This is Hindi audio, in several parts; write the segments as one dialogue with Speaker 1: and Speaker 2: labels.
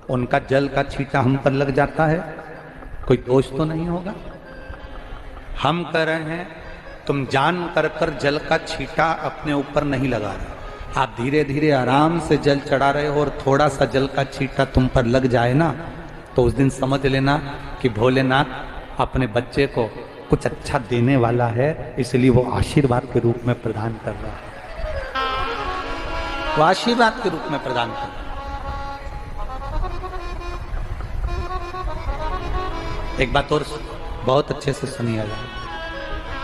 Speaker 1: उनका जल का छींटा हम पर लग जाता है, कोई दोष तो नहीं होगा? हम कह रहे हैं तुम जान कर जल का छींटा अपने ऊपर नहीं लगा रहे, आप धीरे धीरे आराम से जल चढ़ा रहे हो, और थोड़ा सा जल का छींटा तुम पर लग जाए ना, तो उस दिन समझ लेना कि भोलेनाथ अपने बच्चे को कुछ अच्छा देने वाला है, इसलिए वो आशीर्वाद के रूप में प्रदान कर रहा है, वो आशीर्वाद के रूप में प्रदान कर रहा है। एक बात और बहुत अच्छे से सुनिएगा,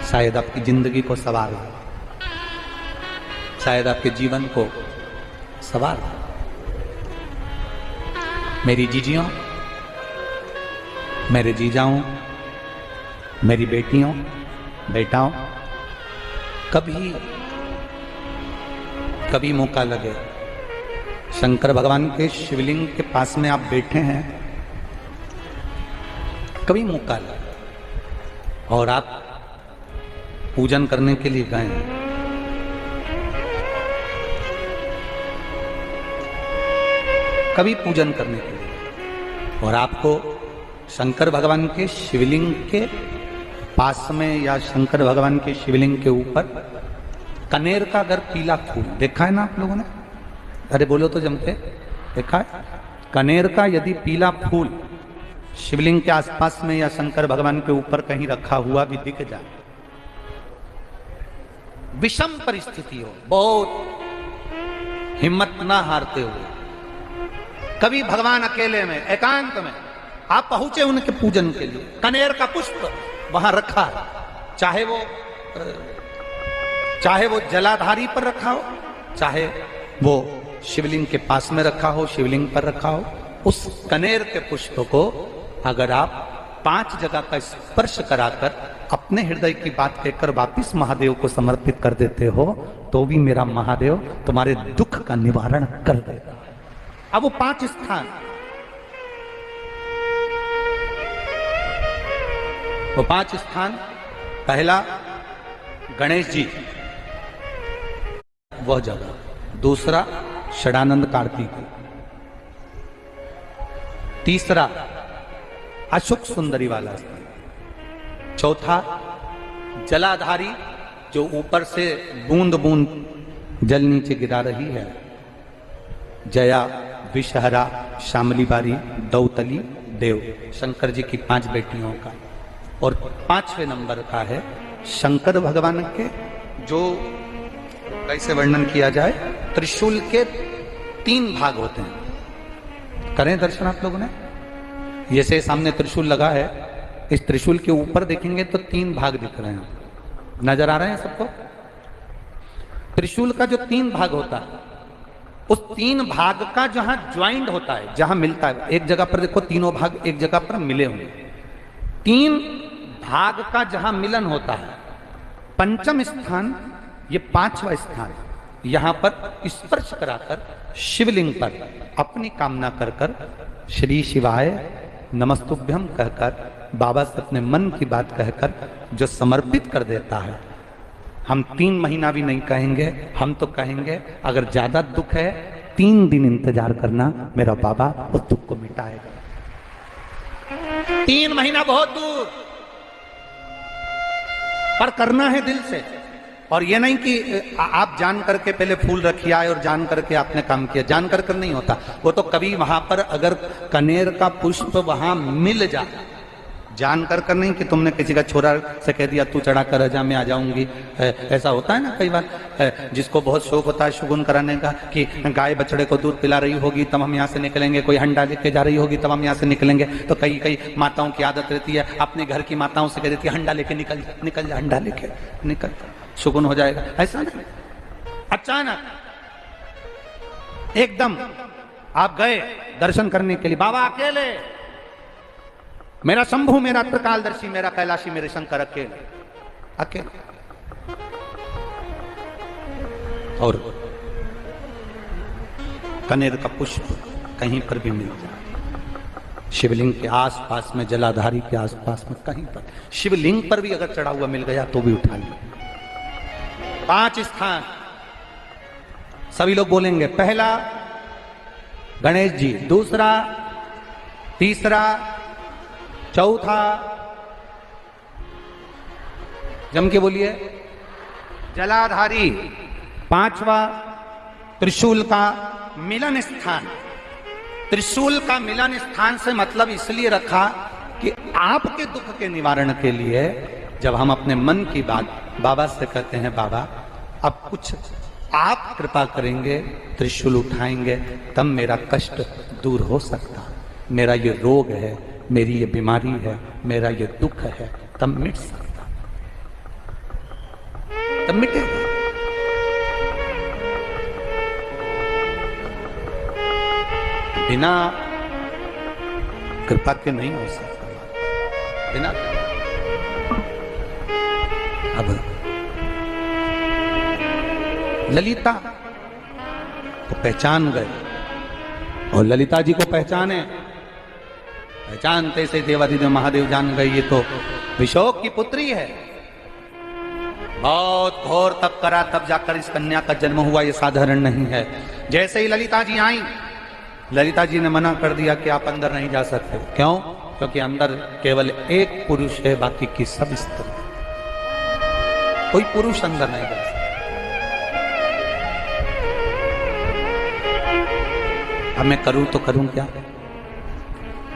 Speaker 1: शायद आपकी जिंदगी को सवार हो, शायद आपके जीवन को सवार हो। मेरी जीजियों, मेरे जीजाओं, मेरी बेटियों, बेटाओं, कभी मौका लगे, शंकर भगवान के शिवलिंग के पास में आप बैठे हैं, कभी मौका लगे और आप पूजन करने के लिए गए हैं, कभी पूजन करने के लिए, और आपको शंकर भगवान के शिवलिंग के पास में या शंकर भगवान के शिवलिंग के ऊपर कनेर का अगर पीला फूल देखा है ना आप लोगों ने? अरे बोलो तो जमके, देखा है? कनेर का यदि पीला फूल शिवलिंग के आसपास में या शंकर भगवान के ऊपर कहीं रखा हुआ भी दिख जाए, विषम परिस्थिति हो, बहुत हिम्मत ना हारते हुए, कभी भगवान अकेले में एकांत में आप पहुंचे उनके पूजन के लिए, कनेर का पुष्प वहां रखा है, चाहे वो जलाधारी पर रखा हो, चाहे वो शिवलिंग के पास में रखा हो, शिवलिंग पर रखा हो, उस कनेर के पुष्प को अगर आप 5 जगह का स्पर्श कराकर अपने हृदय की बात कहकर वापिस महादेव को समर्पित कर देते हो, तो भी मेरा महादेव तुम्हारे दुख का निवारण कर देगा। अब वो 5 स्थान, वो 5 स्थान, पहला गणेश जी वह जगह, दूसरा षडानंद कार्तिक, तीसरा अशोक सुंदरी वाला स्थान, चौथा जलाधारी जो ऊपर से बूंद बूंद जल नीचे गिरा रही है, जया, विषहरा, शामली बारी, दौतली, देव, शंकर जी की 5 बेटियों का, और 5वें नंबर का है शंकर भगवान के, जो कैसे वर्णन किया जाए, त्रिशूल के 3 भाग होते हैं। करें दर्शन आप लोगों ने? जैसे सामने त्रिशूल लगा है, इस त्रिशूल के ऊपर देखेंगे तो 3 भाग दिख रहे हैं, नजर आ रहे हैं सबको? त्रिशूल का जो 3 भाग होता है, उस 3 भाग का जहां ज्वाइंट होता है, जहां मिलता है, एक जगह पर देखो तीनों भाग एक जगह पर मिले होंगे, 3 भाग का जहां मिलन होता है, 5वां स्थान, ये 5वां स्थान, यहां पर स्पर्श कराकर शिवलिंग पर अपनी कामना कर कर श्री शिवाय नमस्तुभ्यम कहकर, बाबा से अपने मन की बात कहकर जो समर्पित कर देता है, हम 3 महीना भी नहीं कहेंगे, हम तो कहेंगे अगर ज्यादा दुख है 3 दिन इंतजार करना, मेरा बाबा उस दुख को मिटाएगा। 3 महीना बहुत दूर, पर करना है दिल से, और ये नहीं कि आप जान करके पहले फूल रखिए आए और जान करके आपने काम किया, जान कर नहीं होता वो तो, कभी वहां पर अगर कनेर का पुष्प वहां मिल जाए, जान कर नहीं कि तुमने किसी का छोरा से कह दिया तू चढ़ा कर जा मैं आ जाऊंगी, ऐसा होता है ना कई बार, जिसको बहुत शौक होता है शुगुन कराने का, कि गाय बछड़े को दूध पिला रही होगी तब हम यहाँ से निकलेंगे, कोई हंडा लेके जा रही होगी तब हम यहाँ से निकलेंगे, तो कई माताओं की आदत रहती है, अपने घर की माताओं से कह देती है हंडा लेके निकल जा, हंडा लेके निकल, शुगुन हो जाएगा, ऐसा नहीं। अचानक एकदम आप गए दर्शन करने के लिए, बाबा अकेले, मेरा शंभु, मेरा त्रिकालदर्शी, मेरा कैलाशी, मेरे शंकर अकेले, और कनेर का पुष्प कहीं पर भी मिल जाए, शिवलिंग के आसपास में, जलाधारी के आसपास में कहीं पर, शिवलिंग पर भी अगर चढ़ा हुआ मिल गया तो भी उठा लिया। 5 स्थान सभी लोग बोलेंगे, पहला गणेश जी, दूसरा तीसरा, चौथा, जम के बोलिए, जलाधारी। पांचवा, त्रिशूल का मिलन स्थान। त्रिशूल का मिलन स्थान से मतलब इसलिए रखा कि आपके दुख के निवारण के लिए जब हम अपने मन की बात बाबा से कहते हैं, बाबा अब कुछ आप कृपा करेंगे, त्रिशूल उठाएंगे, तब मेरा कष्ट दूर हो सकता, मेरा ये रोग है, मेरी ये बीमारी है, मेरा ये दुख है, तब मिट सकता, तब मिटेगा। बिना कृपा के नहीं हो सकता, बिना। अब ललिता को पहचान गए और ललिता जी को पहचाने, पहचानते से देवादिदेव महादेव जान गए ये तो विशोक की पुत्री है। बहुत घोर तप करा, तब जाकर इस कन्या का जन्म हुआ, ये साधारण नहीं है। जैसे ही ललिता जी आई, ललिता जी ने मना कर दिया कि आप अंदर नहीं जा सकते। क्यों? क्योंकि अंदर केवल एक पुरुष है, बाकी की सब स्त्री, कोई पुरुष अंदर नहीं जा सकता। अब मैं करूं तो करूं क्या?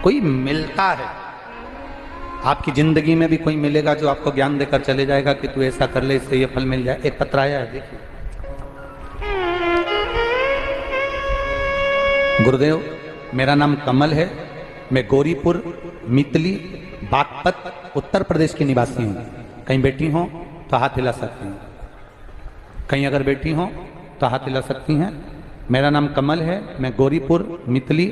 Speaker 1: कोई मिलता है आपकी जिंदगी में भी, कोई मिलेगा जो आपको ज्ञान देकर चले जाएगा कि तू ऐसा कर ले, इससे ये फल मिल जाए। एक पत्र आया है, देखिए। गुरुदेव, मेरा नाम कमल है, मैं गौरीपुर मितली बागपत उत्तर प्रदेश की निवासी हूँ। कहीं बैठी हो तो हाथ हिला सकती हैं, कहीं अगर बैठी हो तो हाथ हिला सकती हैं। मेरा नाम कमल है, मैं गौरीपुर मितली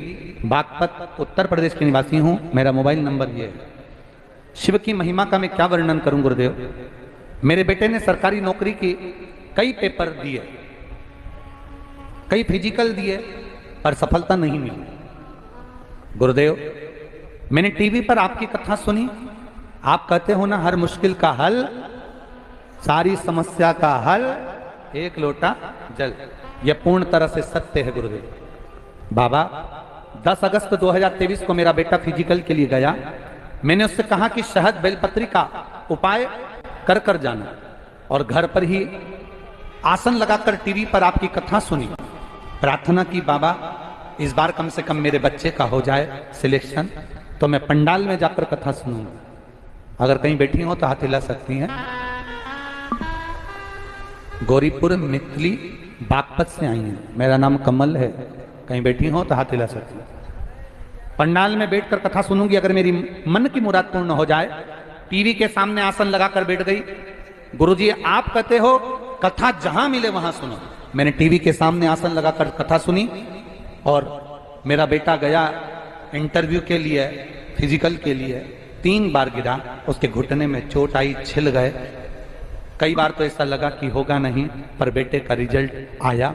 Speaker 1: बागपत उत्तर प्रदेश की निवासी हूँ। मेरा मोबाइल नंबर ये है। शिव की महिमा का मैं क्या वर्णन करूं गुरुदेव। मेरे बेटे ने सरकारी नौकरी की कई पेपर दिए, कई फिजिकल दिए, पर सफलता नहीं मिली। गुरुदेव, मैंने टीवी पर आपकी कथा सुनी, आप कहते हो ना हर मुश्किल का हल, सारी समस्या का हल एक लोटा जल। यह पूर्ण तरह से सत्य है गुरुदेव। बाबा, 10 अगस्त 2023 को मेरा बेटा फिजिकल के लिए गया। मैंने उससे कहा कि शहद बेलपत्री का उपाय कर कर जाना, और घर पर ही आसन लगाकर टीवी पर आपकी कथा सुनी। प्रार्थना की, बाबा इस बार कम से कम मेरे बच्चे का हो जाए सिलेक्शन, तो मैं पंडाल में जाकर कथा सुनूंगा। अगर कहीं बैठी हो तो हाथ हिला सकती हैं। गौरीपुर मितली बागपत से आई हैं, मेरा नाम कमल है, कहीं बैठी हो तो हाथ हिला सकती हैं। पंडाल में बैठकर कथा सुनूंगी, अगर मेरी मन की मुराद पूर्ण हो जाए। टीवी के सामने आसन लगाकर बैठ गई। गुरुजी, आप कहते हो कथा जहां मिले वहां सुनो। मैंने टीवी के सामने आसन लगाकर कथा सुनी, और मेरा बेटा गया इंटरव्यू के लिए, फिजिकल के लिए। 3 बार गिरा, उसके घुटने में चोट आई, छिल गए। कई बार तो ऐसा लगा कि होगा नहीं, पर बेटे का रिजल्ट आया,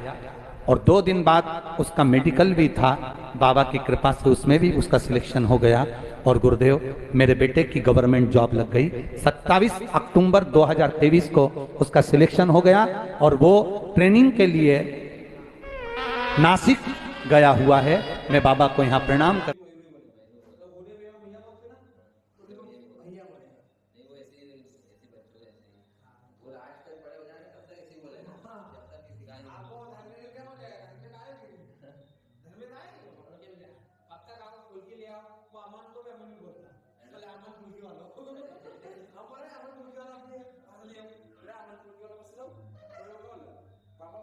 Speaker 1: और 2 दिन बाद उसका मेडिकल भी था। बाबा की कृपा से उसमें भी उसका सिलेक्शन हो गया। और गुरुदेव, मेरे बेटे की गवर्नमेंट जॉब लग गई। 27 अक्टूबर 2023 को उसका सिलेक्शन हो गया, और वो ट्रेनिंग के लिए नासिक गया हुआ है। मैं बाबा को यहाँ प्रणाम कर
Speaker 2: अब तक आप स्कूल के लिए आओ, वो अमन